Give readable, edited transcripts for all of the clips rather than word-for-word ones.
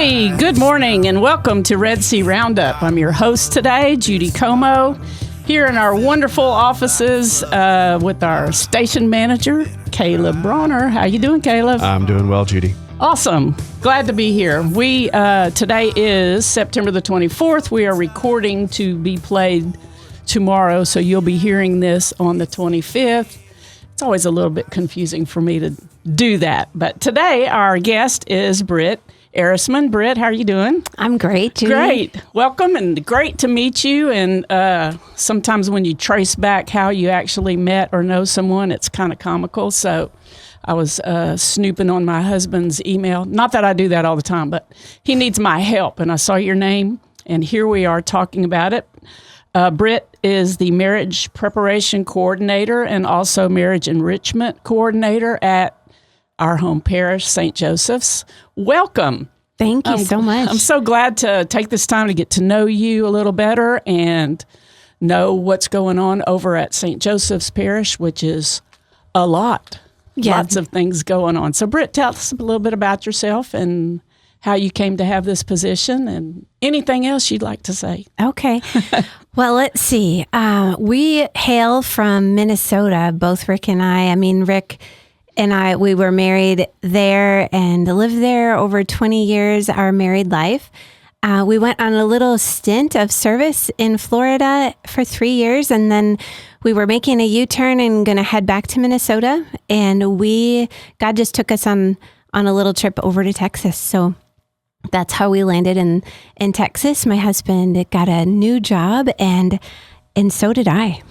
Howdy, good morning, and welcome to RED-C Roundup. I'm your host today, Judy Comeaux, here in our wonderful offices with our station manager, Caleb Bronner. How you doing, Caleb? I'm doing well, Judy. Awesome. Glad to be here. We today is September the 24th. We are recording to be played tomorrow, so you'll be hearing this on the 25th. It's always a little bit confusing for me to do that. But today, our guest is Britt Erisman. Britt, how are you doing? I'm great, Judy. Great. Welcome, and great to meet you. And sometimes when you trace back how you actually met or know someone, it's kind of comical. So I was snooping on my husband's email. Not that I do that all the time, but he needs my help. And I saw your name, and here we are talking about it. Britt is the marriage preparation coordinator and also marriage enrichment coordinator at our home parish, St. Joseph's. Welcome. Thank you so much. I'm so glad to take this time to get to know you a little better and know what's going on over at St. Joseph's Parish, which is a lot. Yeah. Lots of things going on. So, Britt, tell us a little bit about yourself and how you came to have this position and anything else you'd like to say. Okay. Well, let's see. We hail from Minnesota, both Rick and I. I mean, Rick and I, we were married there and lived there over 20 years, our married life. We went on a little stint of service in Florida for 3 years, and then we were making a U-turn and going to head back to Minnesota. And God just took us on a little trip over to Texas. So that's how we landed in Texas. My husband got a new job, and so did I.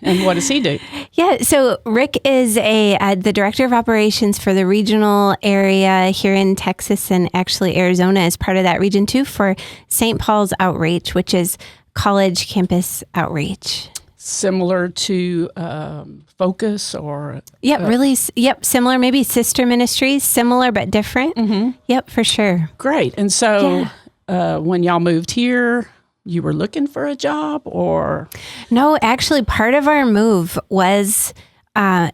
And what does he do? Yeah, so Rick is the director of operations for the regional area here in Texas, and actually Arizona is part of that region too, for St. Paul's Outreach, which is college campus outreach. Similar to Focus or... Yep, similar, maybe sister ministries, similar but different. Mm-hmm. Yep, for sure. Great. And so when y'all moved here, you were looking for a job or? No, actually part of our move was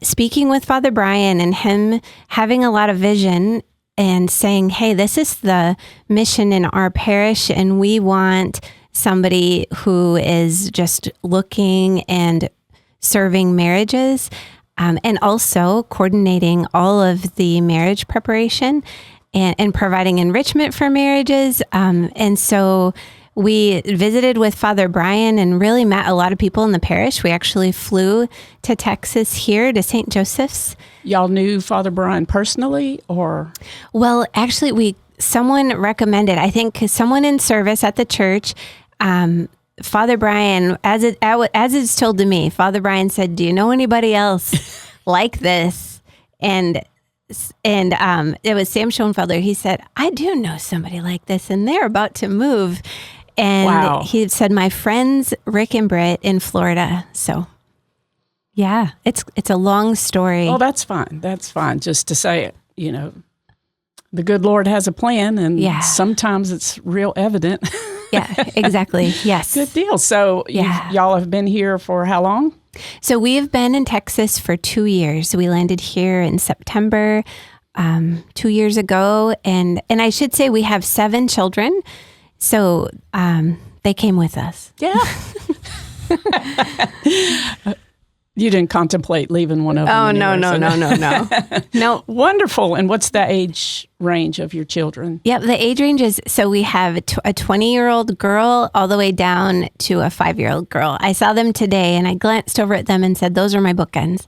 speaking with Father Bryan and him having a lot of vision and saying, hey, this is the mission in our parish and we want somebody who is just looking and serving marriages and also coordinating all of the marriage preparation and providing enrichment for marriages. And so we visited with Father Bryan and really met a lot of people in the parish. We actually flew to Texas here to St. Joseph's. Y'all knew Father Bryan personally or? Well, actually, someone recommended, I think someone in service at the church, Father Bryan, as it's told to me, Father Bryan said, do you know anybody else like this? And it was Sam Schoenfelder. He said, I do know somebody like this, and they're about to move. And wow. He said, my friends, Rick and Britt in Florida. So yeah, it's a long story. Oh, that's fine. That's fine. Just to say, the good Lord has a plan, and sometimes it's real evident. Yeah, exactly. Yes. Good deal. So y'all have been here for how long? So we have been in Texas for 2 years. We landed here in September 2 years ago. And I should say we have 7 children. So they came with us. Yeah. You didn't contemplate leaving one of them? Oh, anyway, no. No. Wonderful. And what's the age range of your children? Yeah, the age range is, so we have a 20-year-old girl all the way down to a 5-year-old girl. I saw them today and I glanced over at them and said, those are my bookends.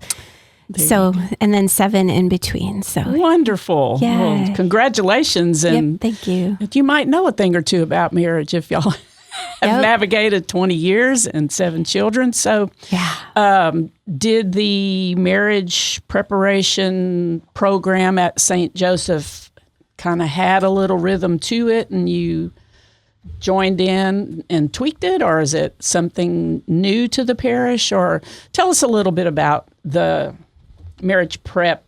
And then 7 in between. So wonderful. Yeah. Well, congratulations. And thank you. You might know a thing or two about marriage if y'all have navigated 20 years and 7 children. So did the marriage preparation program at St. Joseph kind of had a little rhythm to it and you joined in and tweaked it, or is it something new to the parish? Or tell us a little bit about the marriage prep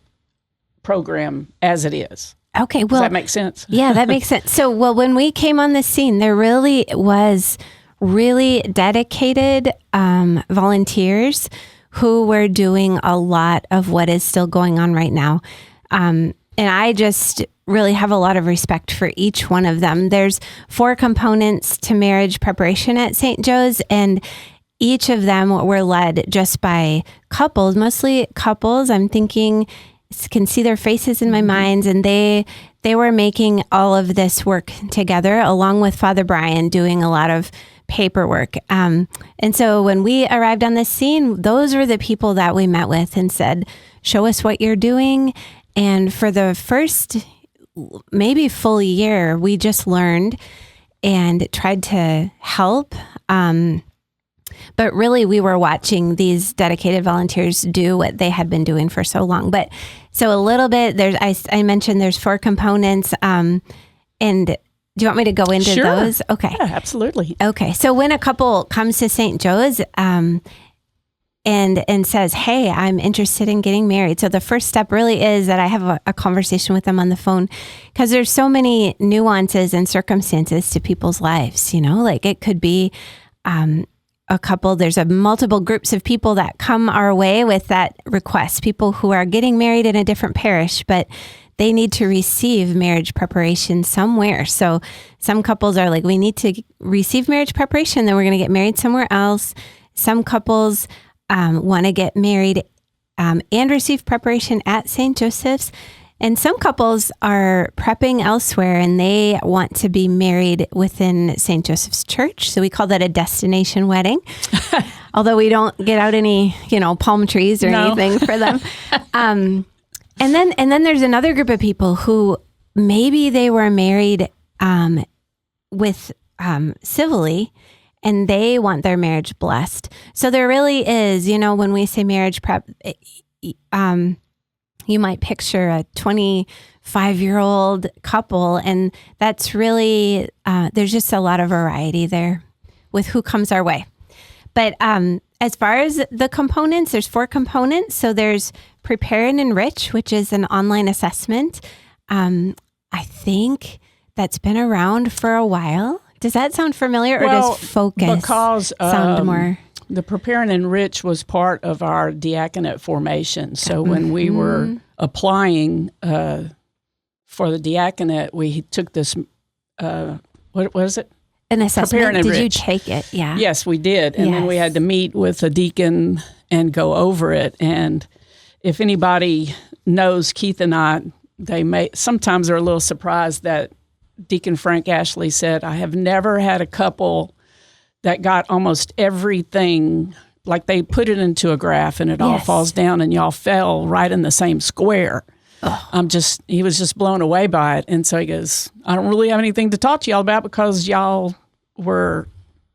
program as it is. Okay, well, does that make sense? Yeah, that makes sense. So, when we came on the scene, there really was dedicated volunteers who were doing a lot of what is still going on right now. And I just really have a lot of respect for each one of them. There's 4 components to marriage preparation at St. Joe's, and each of them were led just by couples, mostly couples. I'm thinking, can see their faces in my mind, and they were making all of this work together, along with Father Bryan doing a lot of paperwork. And so when we arrived on the scene, those were the people that we met with and said, show us what you're doing. And for the first maybe full year, we just learned and tried to help. But really, we were watching these dedicated volunteers do what they had been doing for so long. But so a little bit, I mentioned there's 4 components. And do you want me to go into those? Okay. Yeah, absolutely. Okay. So when a couple comes to St. Joe's and says, hey, I'm interested in getting married. So the first step really is that I have a conversation with them on the phone, because there's so many nuances and circumstances to people's lives, like it could be a couple, there's multiple groups of people that come our way with that request, people who are getting married in a different parish, but they need to receive marriage preparation somewhere. So some couples are like, we need to receive marriage preparation, then we're going to get married somewhere else. Some couples want to get married and receive preparation at St. Joseph's. And some couples are prepping elsewhere and they want to be married within St. Joseph's Church. So we call that a destination wedding, although we don't get out any, palm trees or anything for them. And then there's another group of people who maybe they were married with civilly, and they want their marriage blessed. So there really is, when we say marriage prep, you might picture a 25-year-old couple, and that's really, there's just a lot of variety there with who comes our way. But as far as the components, there's 4 components. So there's Prepare and Enrich, which is an online assessment. I think that's been around for a while. Does that sound familiar, or does Focus sound more? The Prepare and Enrich was part of our diaconate formation. So when we were applying for the diaconate, we took this, what was it? An assessment. Prepare and Enrich. Did you take it? Yeah. Yes, we did. And then we had to meet with a deacon and go over it. And if anybody knows Keith and I, sometimes they're a little surprised that Deacon Frank Ashley said, I have never had a couple that got almost everything, like they put it into a graph and it all falls down and y'all fell right in the same square. He was just blown away by it. And so he goes, I don't really have anything to talk to y'all about because y'all were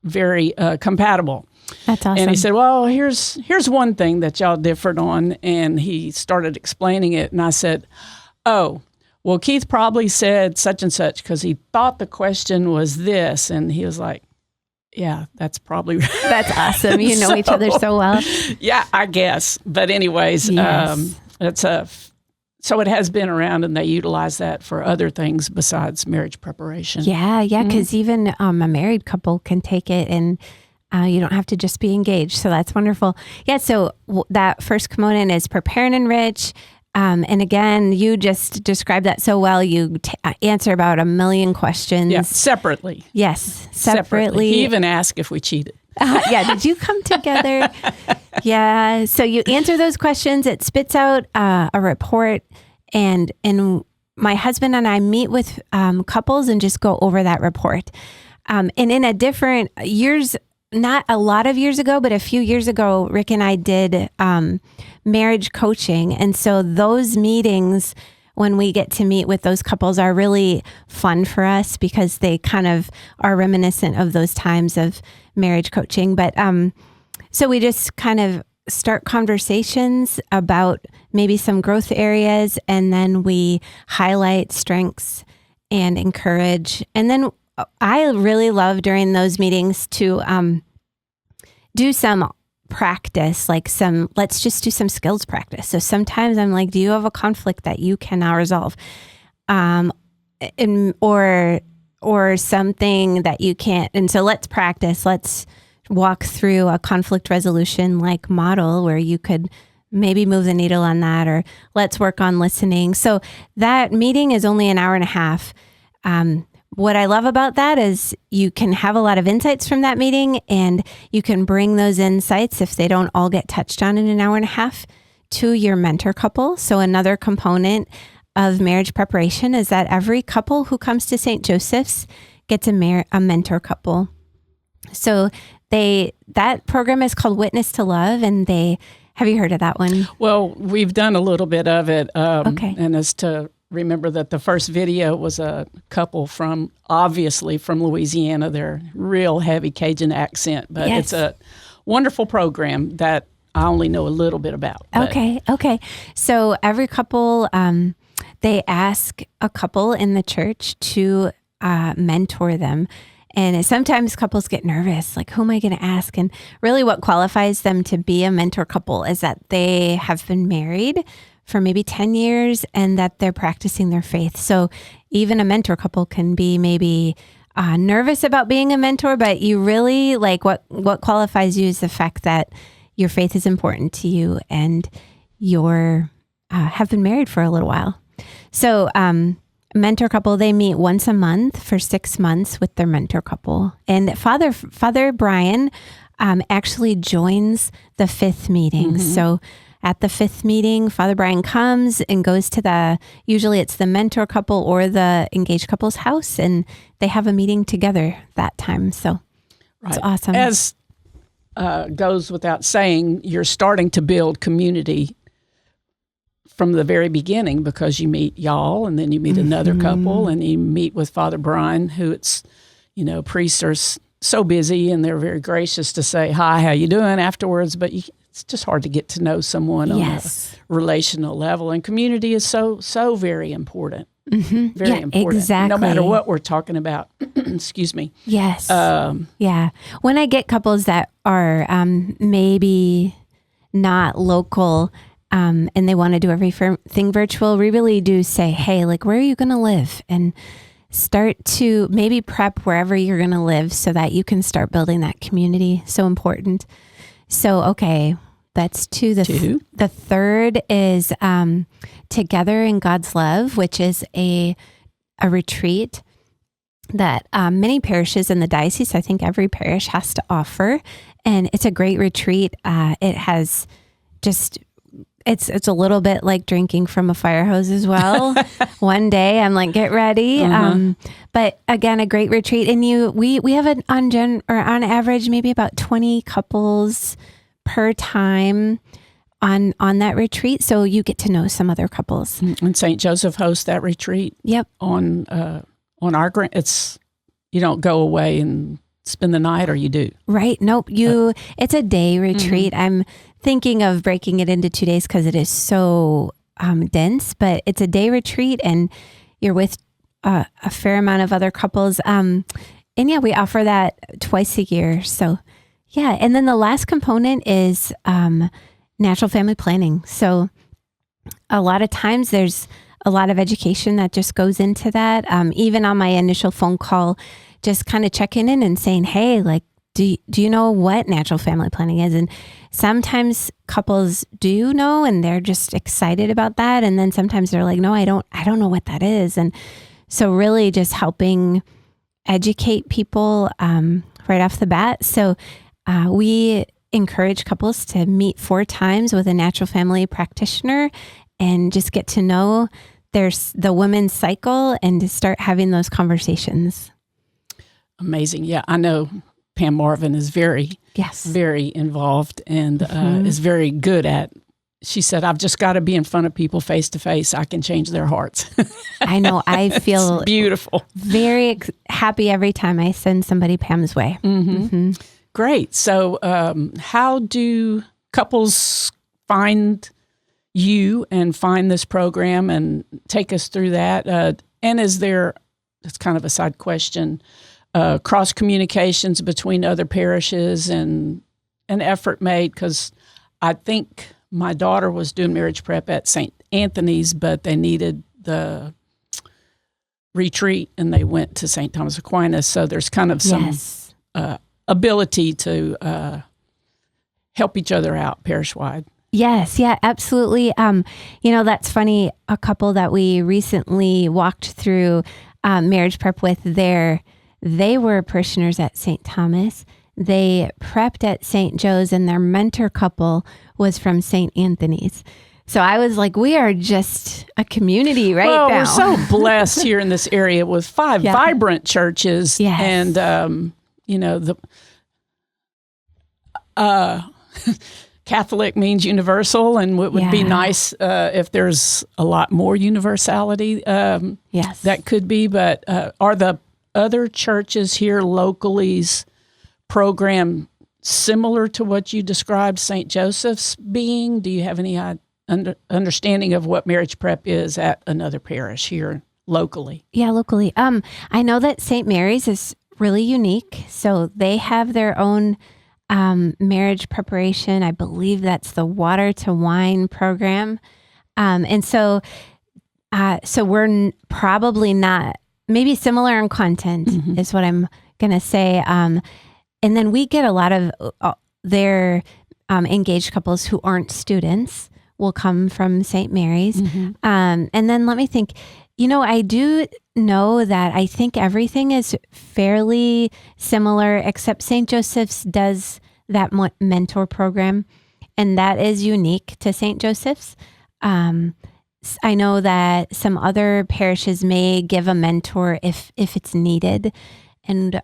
very compatible. That's awesome. And he said, well, here's one thing that y'all differed on. And he started explaining it. And I said, oh, well, Keith probably said such and such because he thought the question was this. And he was like, yeah, that's probably right. That's awesome. You know each other so well. Yeah, I guess. But anyways, so it has been around, and they utilize that for other things besides marriage preparation. Yeah, because even a married couple can take it, and you don't have to just be engaged. So that's wonderful. Yeah, so that first component is Prepare and Enrich. And again, you just described that so well. You answer about 1 million questions. Yeah, separately. Yes, separately. He even asked if we cheated. Did you come together? Yeah. So you answer those questions. It spits out a report, and my husband and I meet with couples and just go over that report. And in a different years, not a lot of years ago, but a few years ago, Rick and I did marriage coaching. And so those meetings, when we get to meet with those couples, are really fun for us because they kind of are reminiscent of those times of marriage coaching. But so we just kind of start conversations about maybe some growth areas, and then we highlight strengths and encourage. And then I really love during those meetings to do some practice, let's just do some skills practice. So sometimes I'm like, do you have a conflict that you cannot resolve? Or something that you can't. And so let's practice. Let's walk through a conflict resolution model where you could maybe move the needle on that, or let's work on listening. So that meeting is only an hour and a half. What I love about that is you can have a lot of insights from that meeting, and you can bring those insights, if they don't all get touched on in an hour and a half, to your mentor couple. So another component of marriage preparation is that every couple who comes to St. Joseph's gets a mentor couple. So that program is called Witness to Love, and have you heard of that one? Well, we've done a little bit of it. Okay. And as to remember that the first video was a couple obviously from Louisiana. They're real heavy Cajun accent, but It's a wonderful program that I only know a little bit about. Okay. So every couple, they ask a couple in the church to mentor them. And sometimes couples get nervous, like, who am I going to ask? And really what qualifies them to be a mentor couple is that they have been married for maybe 10 years and that they're practicing their faith. So even a mentor couple can be maybe nervous about being a mentor, but you really, like, what qualifies you is the fact that your faith is important to you and you're have been married for a little while. So mentor couple, they meet once a month for 6 months with their mentor couple. And Father Bryan actually joins the 5th meeting. Mm-hmm. So at the 5th meeting, Father Bryan comes and goes to usually it's the mentor couple or the engaged couple's house, and they have a meeting together that time. So It's awesome. As goes without saying, you're starting to build community from the very beginning, because you meet y'all, and then you meet another couple, and you meet with Father Bryan, who priests are so busy, and they're very gracious to say, hi, how you doing afterwards, but it's just hard to get to know someone on a relational level, and community is so very important. Mm-hmm. Very important. Exactly. No matter what we're talking about. Excuse me. Yes. When I get couples that are maybe not local, and they want to do everything virtual, we really do say, hey, like, where are you going to live? And start to maybe prep wherever you're going to live so that you can start building that community. So important. So, okay, that's two. The third is Together in God's Love, which is a retreat that many parishes in the diocese, I think every parish has to offer. And it's a great retreat. It has it's a little bit like drinking from a fire hose as well. One day I'm like, get ready. But again, a great retreat. And we have on average, maybe about 20 couples per time on that retreat. So you get to know some other couples. And St. Joseph hosts that retreat. Yep. On our grant, you don't go away and spend the night, or you do? Right. Nope. It's a day retreat. Mm-hmm. I'm thinking of breaking it into 2 days because it is so dense, but it's a day retreat, and you're with a fair amount of other couples. We offer that twice a year. So yeah. And then the last component is natural family planning. So a lot of times there's a lot of education that just goes into that. Even on my initial phone call, just kind of checking in and saying, hey, like, do you know what natural family planning is? And sometimes couples do know, and they're just excited about that. And then sometimes they're like, no, I don't know what that is. And so really just helping educate people right off the bat. So we encourage couples to meet 4 times with a natural family practitioner and just get to know the women's cycle and to start having those conversations. Amazing. Yeah, I know Pam Marvin is very involved and is very good at. She said, I've just got to be in front of people face to face. I can change their hearts. I know. I feel beautiful. Very happy every time I send somebody Pam's way. Mm-hmm. Mm-hmm. Great. So how do couples find you and find this program, and take us through that? And is there, it's kind of a side question, cross communications between other parishes and an effort made? Because I think my daughter was doing marriage prep at St. Anthony's, but they needed the retreat and they went to St. Thomas Aquinas. So there's kind of some ability to help each other out parish-wide. Yes, yeah, absolutely. That's funny. A couple that we recently walked through marriage prep with, they were parishioners at St. Thomas. They prepped at St. Joe's, and their mentor couple was from St. Anthony's. So I was like, we are just a community now. We're so blessed here in this area with 5 vibrant churches. Yes. And, the Catholic means universal, and it would be nice if there's a lot more universality. Yes. That could be. But are the other churches here locally's program similar to what you described St. Joseph's being? Do you have any understanding of what marriage prep is at another parish here locally? Yeah, locally. I know that St. Mary's is really unique. So they have their own marriage preparation. I believe that's the water to wine program. And so we're probably not, maybe similar in content is what I'm going to say. And then we get a lot of their engaged couples who aren't students will come from St. Mary's. And then let me think, I do know that I think everything is fairly similar, except St. Joseph's does that mentor program, and that is unique to St. Joseph's. I know that some other parishes may give a mentor if it's needed, and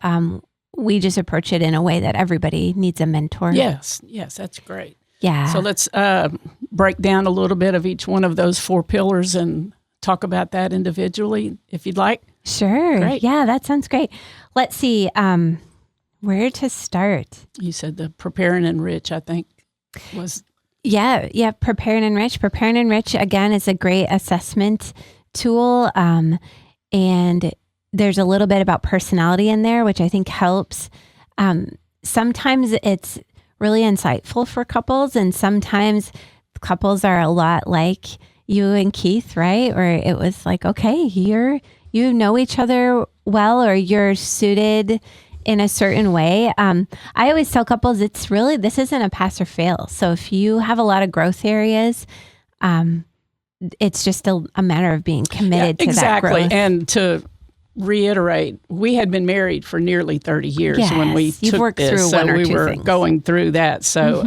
we just approach it in a way that everybody needs a mentor. Yes, that's great. Yeah. So let's break down a little bit of each one of those 4 pillars and talk about that individually, if you'd like. Sure. Great. Yeah, that sounds great. Let's see where to start. You said the prepare and enrich, I think, was... Yeah, prepare and enrich. Prepare and enrich, again, is a great assessment tool. And there's a little bit about personality in there, which I think helps. Sometimes it's really insightful for couples, and sometimes couples are a lot like you and Keith, right? Where it was like, okay, you know each other well, or you're suited in a certain way. I always tell couples, this isn't a pass or fail. So if you have a lot of growth areas, it's just a matter of being committed to that growth. Exactly. And to reiterate, we had been married for nearly 30 years when we took this. So we were going through that. So,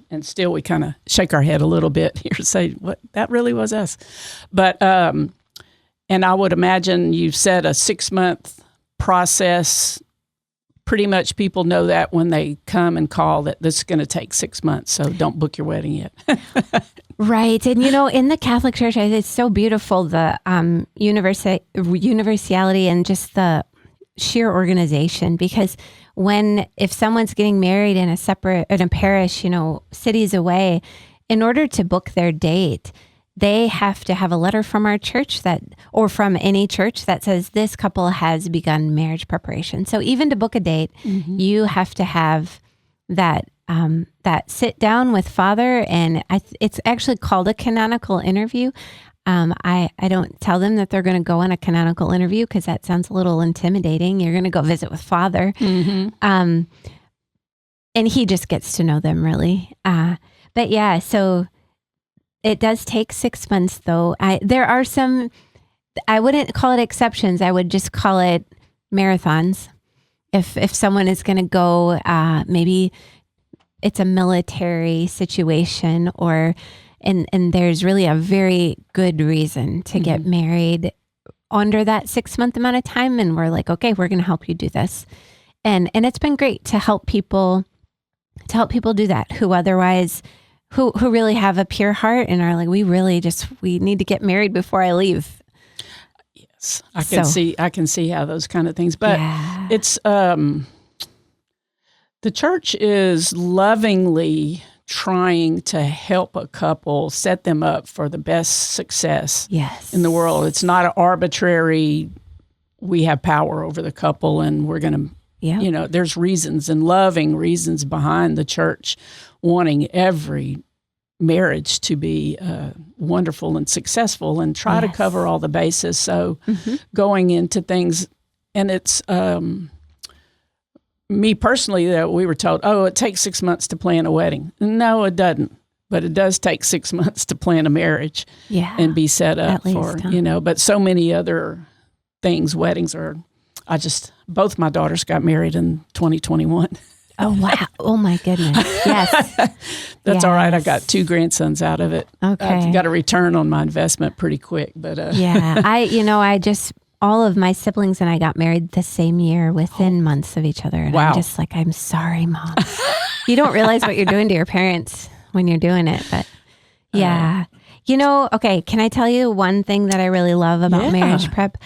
and still we kind of shake our head a little bit here, say, what, that really was us. But, and I would imagine you've said a 6-month process. Pretty much people know that when they come and call that this is going to take 6 months. So don't book your wedding yet. Right. And, in the Catholic Church, it's so beautiful, the universality and just the sheer organization. Because if someone's getting married in a parish, cities away, in order to book their date, they have to have a letter from our church or from any church that says this couple has begun marriage preparation. So even to book a date, you have to have that sit down with Father, and it's actually called a canonical interview. I don't tell them that they're going to go on a canonical interview because that sounds a little intimidating. You're going to go visit with Father, and he just gets to know them really. But yeah, so. It does take 6 months, though. There are some, I wouldn't call it exceptions. I would just call it marathons. If someone is going to go, maybe it's a military situation, and there's really a very good reason to get married under that 6-month amount of time. And we're like, okay, we're going to help you do this. And it's been great to help people do that who otherwise... Who really have a pure heart and are like, we need to get married before I leave. Yes, I can see how those kind of things, but it's, the church is lovingly trying to help a couple set them up for the best success in the world. It's not an arbitrary, we have power over the couple and we're going to, there's reasons and loving reasons behind the church wanting every marriage to be wonderful and successful and try to cover all the bases. So going into things, and it's me personally that we were told, it takes 6 months to plan a wedding. No, it doesn't. but it does take 6 months to plan a marriage and be set up for, but so many other things, weddings both my daughters got married in 2021. Oh, wow. Oh, my goodness. Yes. That's all right. I got 2 grandsons out of it. Okay. I got a return on my investment pretty quick. But all of my siblings and I got married the same year within months of each other. And I'm just like, I'm sorry, Mom. You don't realize what you're doing to your parents when you're doing it. But yeah. Okay. Can I tell you one thing that I really love about marriage prep?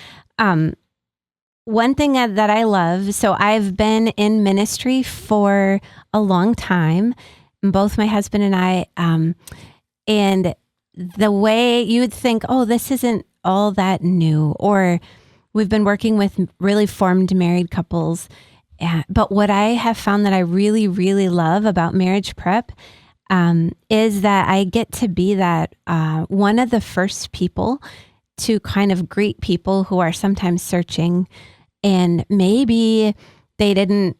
One thing that I love, so I've been in ministry for a long time, both my husband and I, and the way you would think, oh, this isn't all that new, or we've been working with really formed married couples. But what I have found that I really, really love about marriage prep is that I get to be that one of the first people to kind of greet people who are sometimes searching. And maybe they didn't,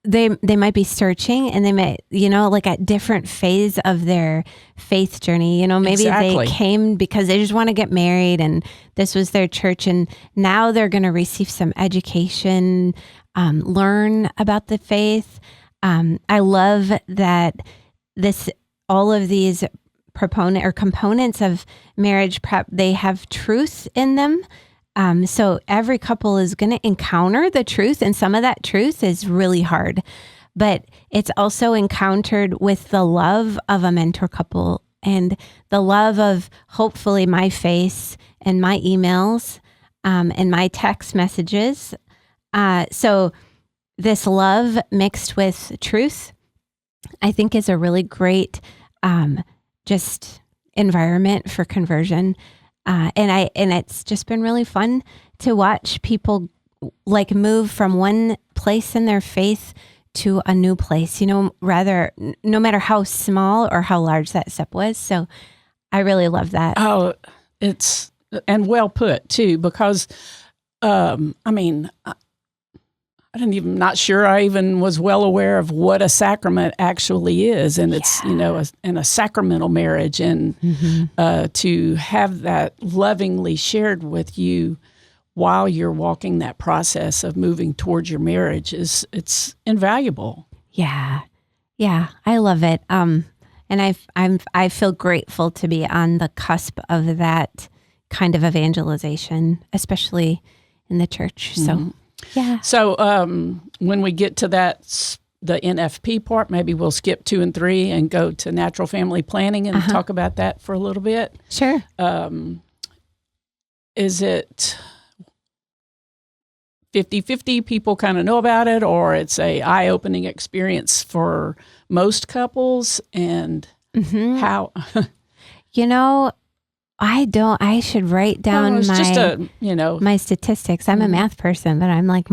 they might be searching, and they might, like at different phase of their faith journey, maybe they came because they just want to get married and this was their church. And now they're going to receive some education, learn about the faith. I love that all of these components of marriage prep, they have truth in them. So every couple is going to encounter the truth, and some of that truth is really hard, but it's also encountered with the love of a mentor couple and the love of hopefully my face and my emails, and my text messages. So this love mixed with truth, I think, is a really great, just environment for conversion. And it's just been really fun to watch people like move from one place in their faith to a new place, no matter how small or how large that step was. So I really love that. Oh, and well put too, because, not sure I even was well aware of what a sacrament actually is. And it's, a sacramental marriage. And to have that lovingly shared with you while you're walking that process of moving towards your marriage it's invaluable. Yeah. Yeah. I love it. And I feel grateful to be on the cusp of that kind of evangelization, especially in the church. So yeah. So when we get to the NFP part, maybe we'll skip 2 and 3 and go to natural family planning and talk about that for a little bit. Sure. Is it 50-50 people kind of know about it, or it's a eye-opening experience for most couples? And how? I should write down my statistics. I'm a math person, but I'm like,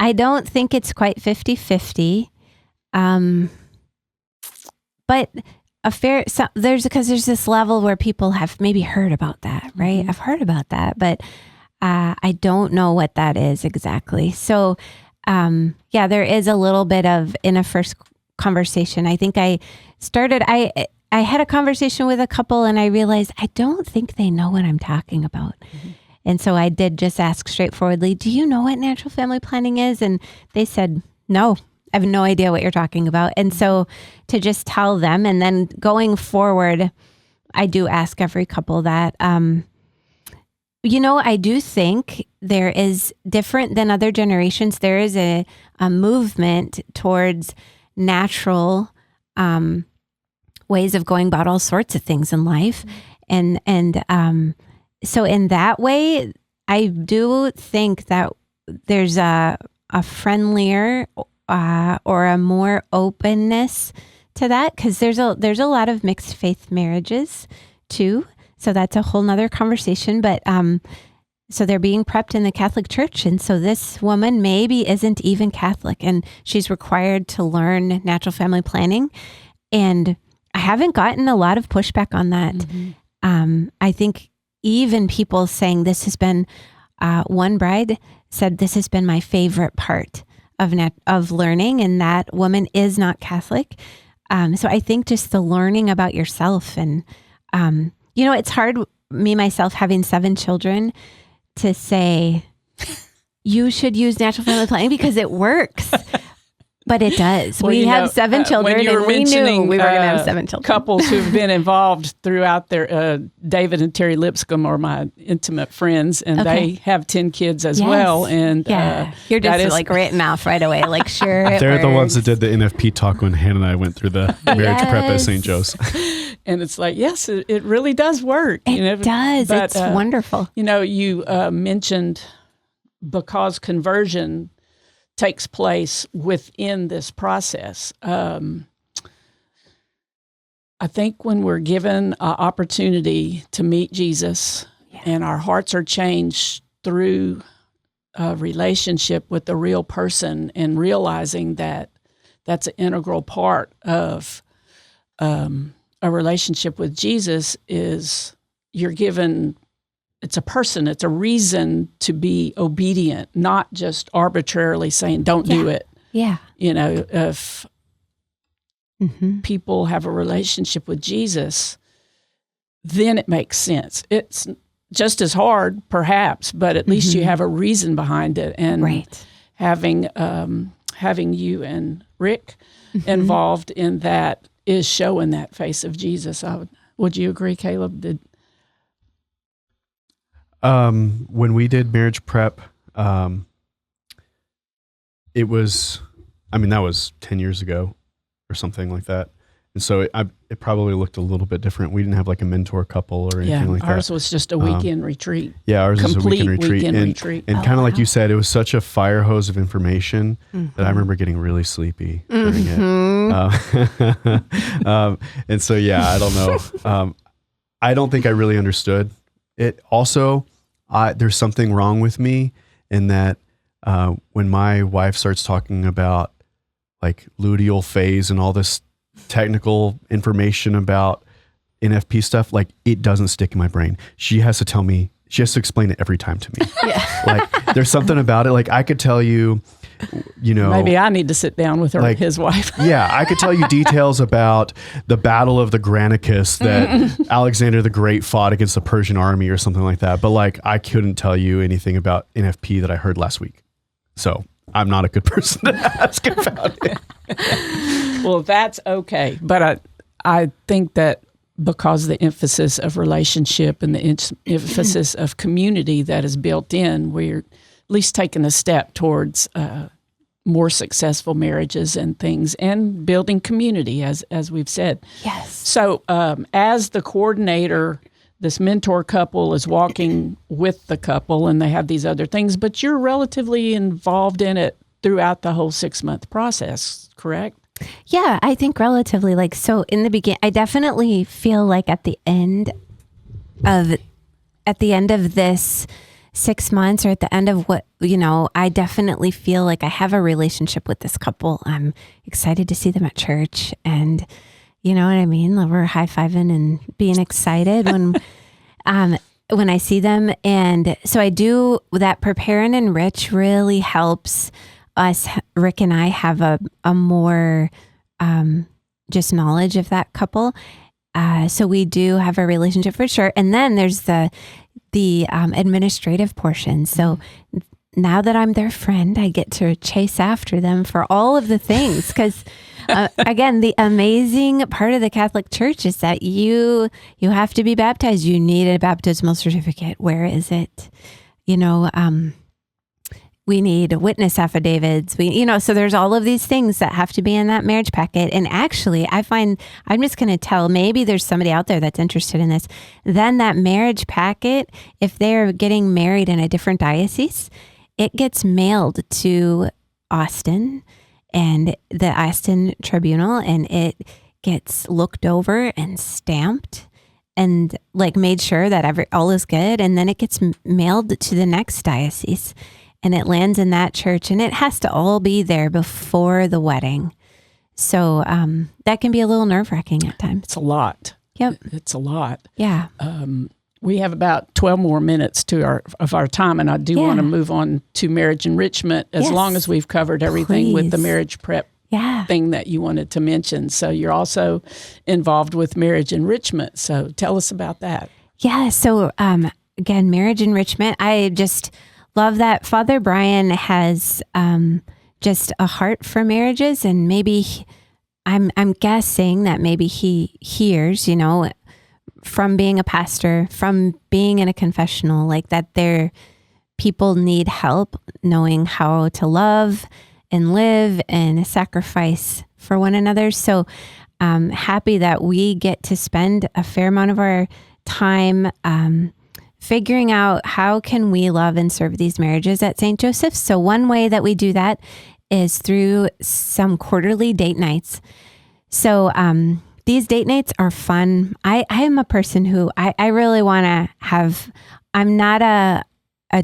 I don't think it's quite 50-50. But there's this level where people have maybe heard about that, right? I've heard about that, but I don't know what that is exactly. So, there is a little bit of, in a first conversation, I think I had a conversation with a couple and I realized I don't think they know what I'm talking about. And so I did just ask straightforwardly, do you know what natural family planning is? And they said, no, I have no idea what you're talking about. And so to just tell them, and then going forward, I do ask every couple that, I do think there is, different than other generations, there is a movement towards natural, ways of going about all sorts of things in life. And so in that way, I do think that there's a friendlier or a more openness to that, because there's a lot of mixed faith marriages too. So that's a whole nother conversation. But so they're being prepped in the Catholic Church. And so this woman maybe isn't even Catholic, and she's required to learn natural family planning. And I haven't gotten a lot of pushback on that. I think even people saying this has been, one bride said, this has been my favorite part of learning, and that woman is not Catholic. So I think just the learning about yourself and, it's hard, me, myself, having 7 children, to say, you should use natural family planning because it works. But it does. Well, we have 7 children, and we knew we were going to have 7 children. Couples who've been involved throughout their, David and Terry Lipscomb are my intimate friends, and they have 10 kids as well. And you're just like written off right away. Like, sure, they're works. the ones that did the NFP talk when Hannah and I went through the marriage prep at St. Joe's. And it's like, yes, it really does work. It does. But, it's wonderful. You mentioned because conversion takes place within this process. I think when we're given an opportunity to meet Jesus and our hearts are changed through a relationship with the real person, and realizing that that's an integral part of a relationship with Jesus, is you're given, it's a person, it's a reason to be obedient, not just arbitrarily saying, don't do it. Yeah. If people have a relationship with Jesus, then it makes sense. It's just as hard, perhaps, but at least you have a reason behind it. And having you and Rick involved in that is showing that face of Jesus. Would you agree, Caleb? When we did marriage prep, it was, that was 10 years ago or something like that. And so it probably looked a little bit different. We didn't have like a mentor couple or anything like that. Ours was just a weekend retreat. Yeah, ours was a weekend retreat. And kind of like you said, it was such a fire hose of information that I remember getting really sleepy during it. And so, I don't know. I don't think I really understood it. Also, there's something wrong with me in that when my wife starts talking about like luteal phase and all this technical information about NFP stuff, like it doesn't stick in my brain. She has to tell me, she has to explain it every time to me. Like there's something about it. Like I could tell you, maybe I need to sit down with her, like, his wife. I could tell you details about the Battle of the Granicus that Alexander the Great fought against the Persian army or something like that. But like, I couldn't tell you anything about NFP that I heard last week. So I'm not a good person to ask about it. Well, that's okay. But I think that because the emphasis of relationship and the emphasis of community that is built in, we're at least taking a step towards more successful marriages and things, and building community, as we've said. Yes. So as the coordinator, this mentor couple is walking with the couple, and they have these other things, but you're relatively involved in it throughout the whole 6-month process, correct? Yeah, I think relatively. Like, so in the beginning, I definitely feel like at the end of this 6 months, or at the end of what, I definitely feel like I have a relationship with this couple. I'm excited to see them at church, and you know what I mean? We're high-fiving and being excited when I see them. And so I do that. Prepare and enrich really helps us, Rick and I, have a more just knowledge of that couple. So we do have a relationship for sure. And then there's the administrative portion. So now that I'm their friend, I get to chase after them for all of the things. Because again, the amazing part of the Catholic Church is that you have to be baptized. You need a baptismal certificate. Where is it? We need witness affidavits. So there's all of these things that have to be in that marriage packet. And actually, I find, I'm just going to tell, maybe there's somebody out there that's interested in this. Then that marriage packet, if they're getting married in a different diocese, it gets mailed to Austin and the Austin Tribunal, and it gets looked over and stamped and like made sure that all is good. And then it gets mailed to the next diocese. And it lands in that church, and it has to all be there before the wedding. So that can be a little nerve-wracking at times. It's a lot. Yep. It's a lot. Yeah. We have about 12 more minutes of our time, and I do want to move on to marriage enrichment as long as we've covered everything with the marriage prep thing that you wanted to mention. So you're also involved with marriage enrichment. So tell us about that. Yeah. So again, marriage enrichment. I just love that Father Bryan has just a heart for marriages, and maybe I'm guessing that maybe he hears, from being a pastor, from being in a confessional, like that people need help knowing how to love and live and sacrifice for one another. So happy that we get to spend a fair amount of our time figuring out how can we love and serve these marriages at St. Joseph's. So one way that we do that is through some quarterly date nights. So these date nights are fun. I am a person who I really want to I'm not a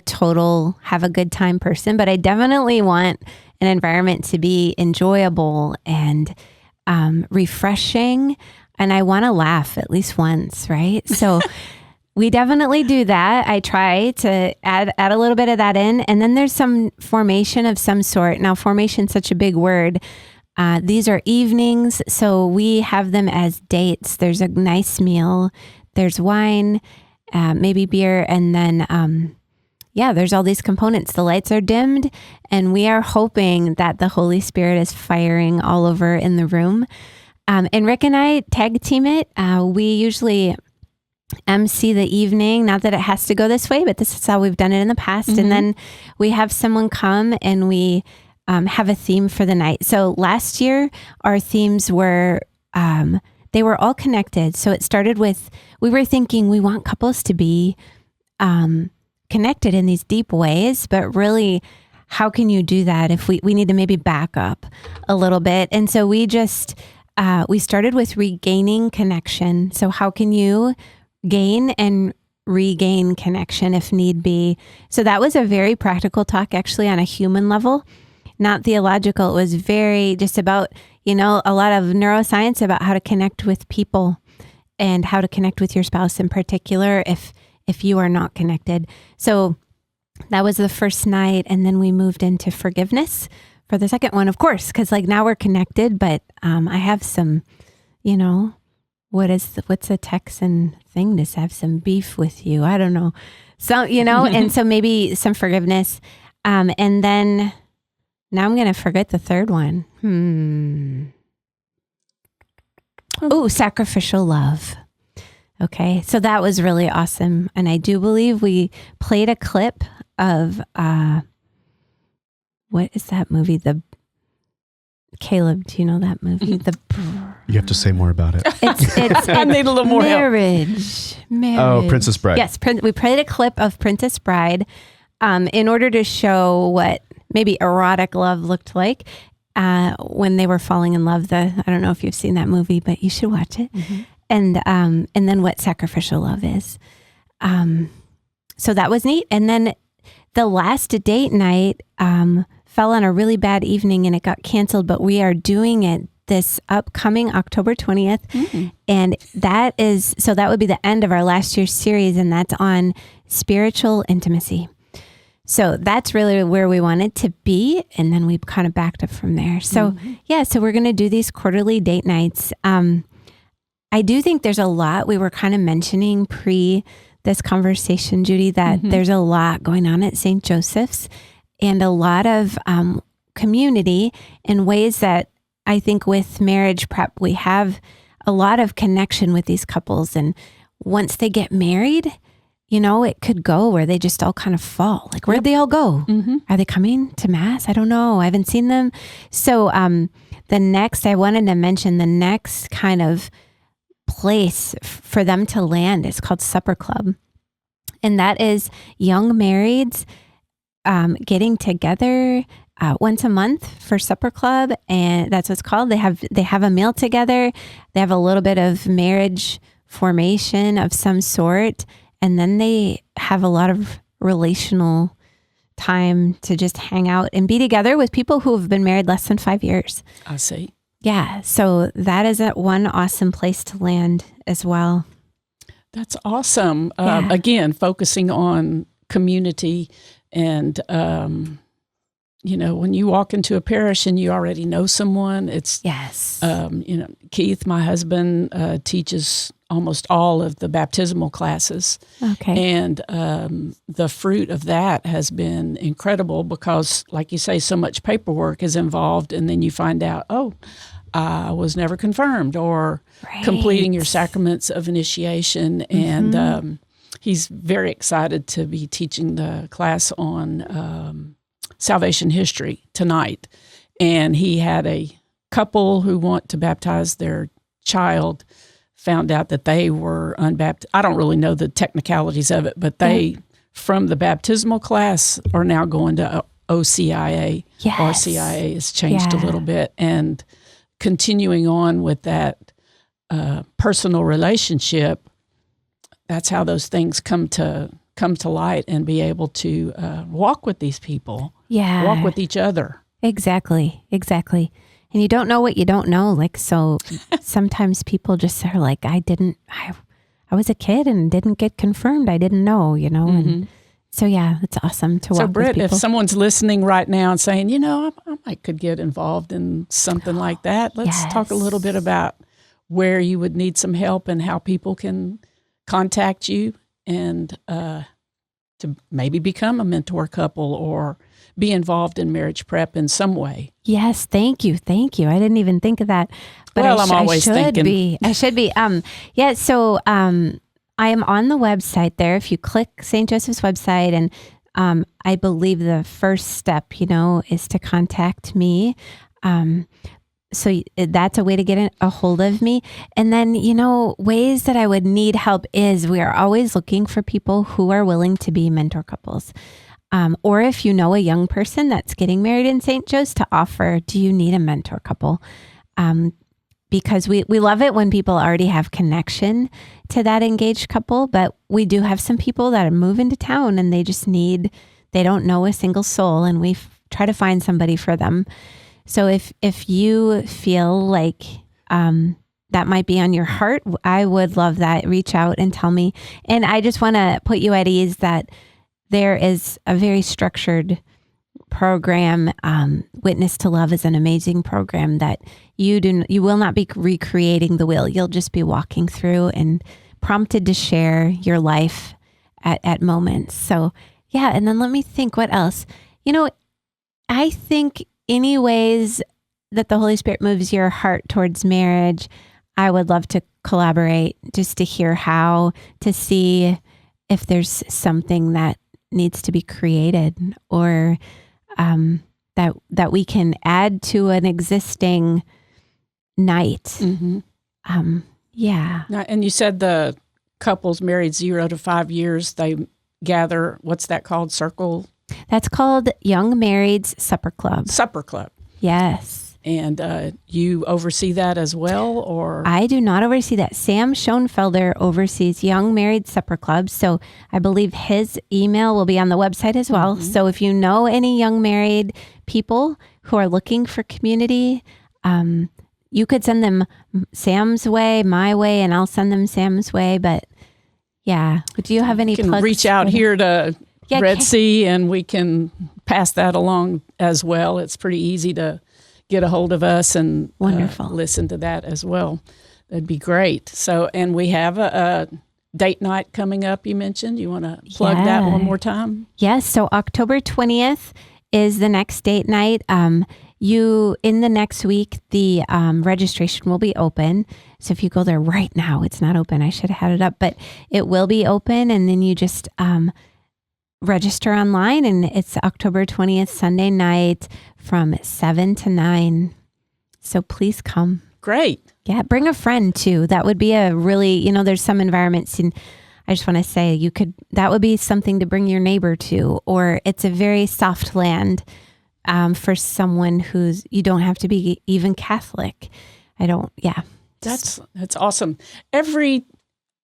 total have a good time person, but I definitely want an environment to be enjoyable and refreshing. And I want to laugh at least once, right? So we definitely do that. I try to add a little bit of that in. And then there's some formation of some sort. Now, formation is such a big word. These are evenings, so we have them as dates. There's a nice meal. There's wine, maybe beer, and then there's all these components. The lights are dimmed, and we are hoping that the Holy Spirit is firing all over in the room. And Rick and I tag team it. We usually MC the evening. Not that it has to go this way, but this is how we've done it in the past. Mm-hmm. And then we have someone come and we have a theme for the night. So last year, our themes were, they were all connected. So it started with, we were thinking we want couples to be connected in these deep ways, but really, how can you do that if we need to maybe back up a little bit? And so we just, we started with regaining connection. So how can you gain and regain connection if need be? So that was a very practical talk, actually, on a human level, not theological. It was very just about, a lot of neuroscience about how to connect with people and how to connect with your spouse in particular if you are not connected. So that was the first night. And then we moved into forgiveness for the second one, of course, because now we're connected, but I have some, what's a Texan thing to have some beef with you? I don't know. So, and so maybe some forgiveness. And then now I'm going to forget the third one. Oh, sacrificial love. Okay. So that was really awesome. And I do believe we played a clip of, what is that movie? Caleb, do you know that movie? You have to say more about it. It's I need a little more marriage. help. Oh, Princess Bride. Yes. We played a clip of Princess Bride in order to show what maybe erotic love looked like when they were falling in love. I don't know if you've seen that movie, but you should watch it. Mm-hmm. And then what sacrificial love is. So that was neat. And then the last date night fell on a really bad evening and it got canceled, but we are doing it this upcoming October 20th. Mm-hmm. And that would be the end of our last year's series, and that's on spiritual intimacy. So that's really where we wanted to be. And then we kind of backed up from there. So so we're going to do these quarterly date nights. I do think there's a lot. We were kind of mentioning pre this conversation, Judy, that there's a lot going on at St. Joseph's and a lot of community in ways that I think with marriage prep, we have a lot of connection with these couples. And once they get married, it could go where they just all kind of fall. Like, where'd they all go? Mm-hmm. Are they coming to Mass? I don't know. I haven't seen them. So I wanted to mention the next kind of place for them to land is called Supper Club. And that is young marrieds getting together once a month for Supper Club. And that's what it's called. They have a meal together. They have a little bit of marriage formation of some sort. And then they have a lot of relational time to just hang out and be together with people who have been married less than 5 years. I see. Yeah. So that is one awesome place to land as well. That's awesome. Again, focusing on community and when you walk into a parish and you already know someone, it's, yes. Keith, my husband, teaches almost all of the baptismal classes. Okay. And the fruit of that has been incredible because, like you say, so much paperwork is involved. And then you find out, I was never confirmed, or completing your sacraments of initiation. And he's very excited to be teaching the class on salvation history tonight. And he had a couple who want to baptize their child, found out that they were unbaptized. I don't really know the technicalities of it, but they, from the baptismal class, are now going to OCIA. Yes. RCIA has changed a little bit. And continuing on with that personal relationship, that's how those things come to light, and be able to walk with these people, walk with each other. Exactly. And you don't know what you don't know. Like, so sometimes people just are like, I was a kid and didn't get confirmed. I didn't know, and so it's awesome to walk So Britt, with people. if someone's listening right now and saying, I might could get involved in something like that, let's talk a little bit about where you would need some help and how people can contact you and to maybe become a mentor couple or be involved in marriage prep in some way. Yes, thank you. I didn't even think of that. But I'm always thinking. I should be. So I am on the website there. If you click St. Joseph's website, and I believe the first step, is to contact me. So that's a way to get a hold of me. And then, ways that I would need help is we are always looking for people who are willing to be mentor couples. Or if you know a young person that's getting married in St. Joe's, to offer, do you need a mentor couple? Because we love it when people already have connection to that engaged couple, but we do have some people that are moving to town and they don't know a single soul, and we try to find somebody for them. So if you feel like that might be on your heart, I would love that. Reach out and tell me. And I just want to put you at ease that there is a very structured program. Witness to Love is an amazing program that you will not be recreating the wheel. You'll just be walking through and prompted to share your life at moments. So and then let me think what else. I think any ways that the Holy Spirit moves your heart towards marriage, I would love to collaborate, just to hear how, to see if there's something that needs to be created, or that we can add to an existing night. Now, and you said the couples married 0 to 5 years, they gather, what's that called? Circle? That's called Young Marrieds Supper Club. Supper Club. Yes. And you oversee that as well, or? I do not oversee that. Sam Schoenfelder oversees Young Married Supper Club. So I believe his email will be on the website as well. So if you know any young married people who are looking for community, you could send them Sam's way, my way, and I'll send them Sam's way. But do you have any plugs? You can reach out here to RED-C, and we can pass that along as well. It's pretty easy to get a hold of us and listen to that as well. That'd be great. So, and we have a date night coming up, you mentioned. You want to plug that one more time? Yes. So October 20th is the next date night. In the next week, the registration will be open. So if you go there right now, it's not open. I should have had it up, but it will be open. And then you just register online, and it's October 20th, Sunday night from 7 to 9. So please come. Great. Yeah, bring a friend too. That would be a really, there's some environments, and I just want to say that would be something to bring your neighbor to, or it's a very soft land for someone you don't have to be even Catholic. That's awesome. Every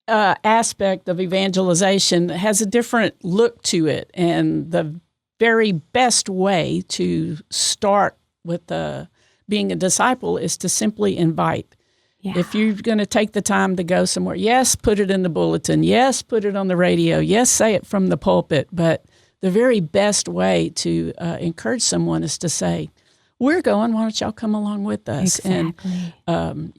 aspect of evangelization has a different look to it, and the very best way to start with being a disciple is to simply invite. If you're going to take the time to go somewhere, yes, put it in the bulletin, yes, put it on the radio, yes, say it from the pulpit, but the very best way to encourage someone is to say, we're going, why don't y'all come along with us? Exactly. And,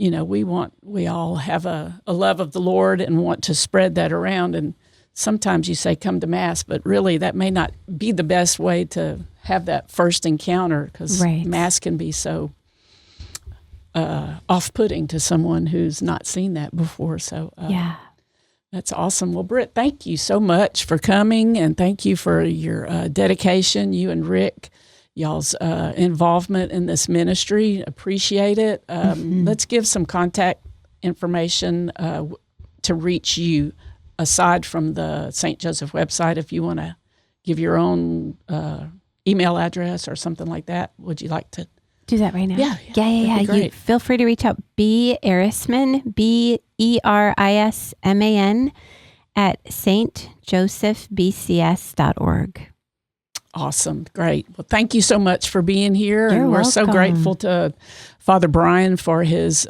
we all have a love of the Lord and want to spread that around. And sometimes you say, come to Mass, but really that may not be the best way to have that first encounter, because Mass can be so off-putting to someone who's not seen that before. So that's awesome. Well, Britt, thank you so much for coming, and thank you for your dedication, you and Rick, y'all's involvement in this ministry. Appreciate it. Let's give some contact information to reach you, aside from the St. Joseph website. If you want to give your own email address or something like that, would you like to do that right now? Yeah. You feel free to reach out. B. Erisman, BERISMAN at stjosephbcs.org. Awesome. Great. Well, thank you so much for being here. You're and we're welcome. so grateful to Father Bryan for his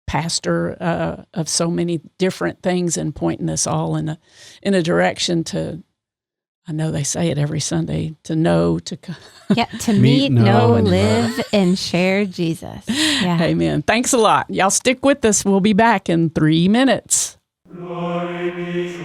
pastor of so many different things and pointing us all in a direction to, I know they say it every Sunday, to know, to meet, know, live, and share Jesus. Yeah. Amen. Thanks a lot. Y'all stick with us. We'll be back in 3 minutes. Glory be